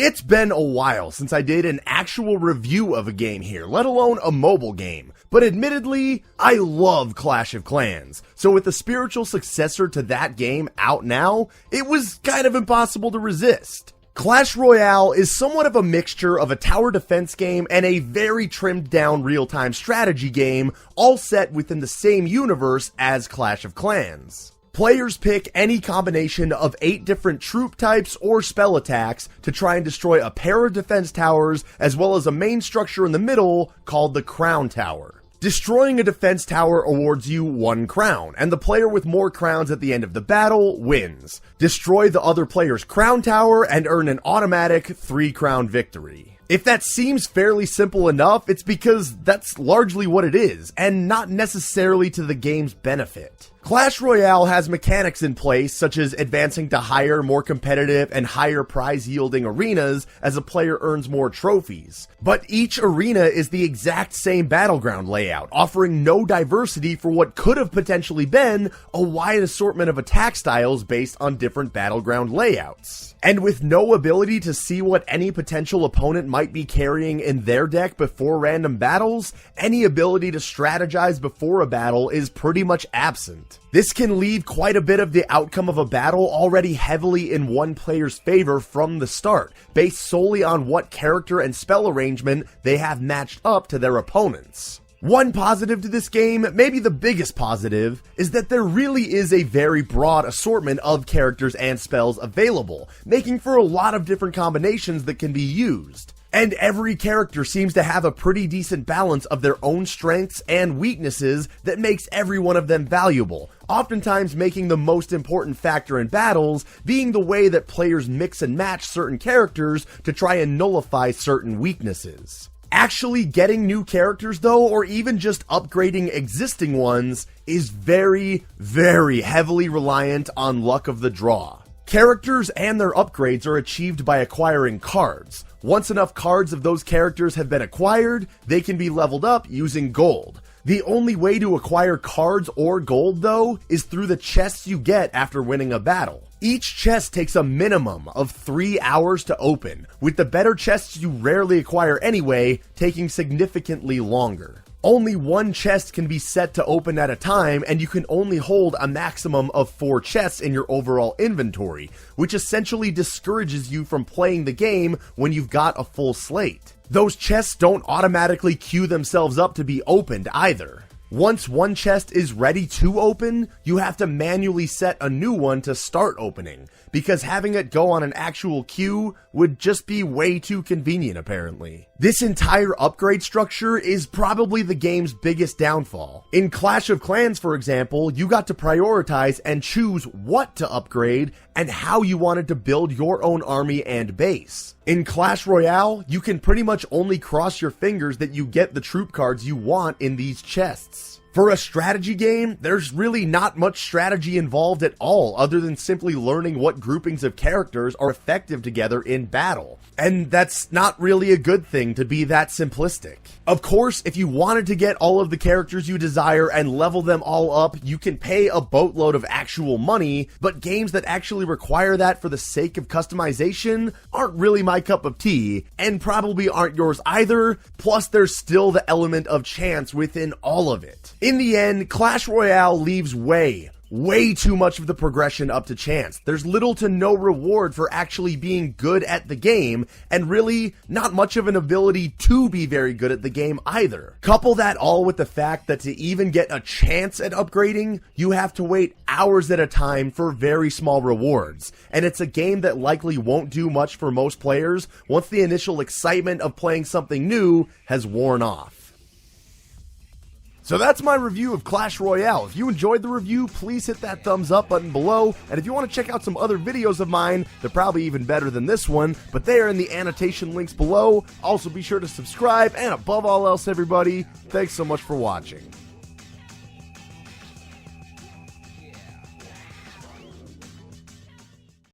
It's been a while since I did an actual review of a game here, let alone a mobile game. But admittedly, I love Clash of Clans, so with the spiritual successor to that game out now, it was kind of impossible to resist. Clash Royale is somewhat of a mixture of a tower defense game and a very trimmed down real-time strategy game, all set within the same universe as Clash of Clans. Players pick any combination of 8 different troop types or spell attacks to try and destroy a pair of defense towers as well as a main structure in the middle called the Crown Tower. Destroying a defense tower awards you 1 crown, and the player with more crowns at the end of the battle wins. Destroy the other player's crown tower and earn an automatic 3 crown victory. If that seems fairly simple enough, it's because that's largely what it is, and not necessarily to the game's benefit. Clash Royale has mechanics in place such as advancing to higher, more competitive, and higher prize-yielding arenas as a player earns more trophies. But each arena is the exact same battleground layout, offering no diversity for what could have potentially been a wide assortment of attack styles based on different battleground layouts. And with no ability to see what any potential opponent might be carrying in their deck before random battles, any ability to strategize before a battle is pretty much absent. This can leave quite a bit of the outcome of a battle already heavily in one player's favor from the start, based solely on what character and spell arrangement they have matched up to their opponents. One positive to this game, maybe the biggest positive, is that there really is a very broad assortment of characters and spells available, making for a lot of different combinations that can be used. And every character seems to have a pretty decent balance of their own strengths and weaknesses that makes every one of them valuable, oftentimes making the most important factor in battles being the way that players mix and match certain characters to try and nullify certain weaknesses. Actually getting new characters though, or even just upgrading existing ones, is very, very heavily reliant on luck of the draw. Characters and their upgrades are achieved by acquiring cards. Once enough cards of those characters have been acquired, they can be leveled up using gold. The only way to acquire cards or gold though, is through the chests you get after winning a battle. Each chest takes a minimum of 3 hours to open, with the better chests you rarely acquire anyway, taking significantly longer. Only 1 chest can be set to open at a time, and you can only hold a maximum of 4 chests in your overall inventory, which essentially discourages you from playing the game when you've got a full slate. Those chests don't automatically queue themselves up to be opened either. Once one chest is ready to open, you have to manually set a new one to start opening, because having it go on an actual queue would just be way too convenient apparently. This entire upgrade structure is probably the game's biggest downfall. In Clash of Clans, for example, you got to prioritize and choose what to upgrade and how you wanted to build your own army and base. In Clash Royale, you can pretty much only cross your fingers that you get the troop cards you want in these chests. For a strategy game, there's really not much strategy involved at all other than simply learning what groupings of characters are effective together in battle. And that's not really a good thing to be that simplistic. Of course, if you wanted to get all of the characters you desire and level them all up, you can pay a boatload of actual money, but games that actually require that for the sake of customization aren't really my cup of tea, and probably aren't yours either, plus there's still the element of chance within all of it. In the end, Clash Royale leaves way too much of the progression up to chance. There's little to no reward for actually being good at the game, and really not much of an ability to be very good at the game either. Couple that all with the fact that to even get a chance at upgrading, you have to wait hours at a time for very small rewards, and it's a game that likely won't do much for most players once the initial excitement of playing something new has worn off. So that's my review of Clash Royale. If you enjoyed the review, please hit that thumbs up button below, and if you want to check out some other videos of mine, they're probably even better than this one, but they are in the annotation links below. Also be sure to subscribe, and above all else everybody, thanks so much for watching.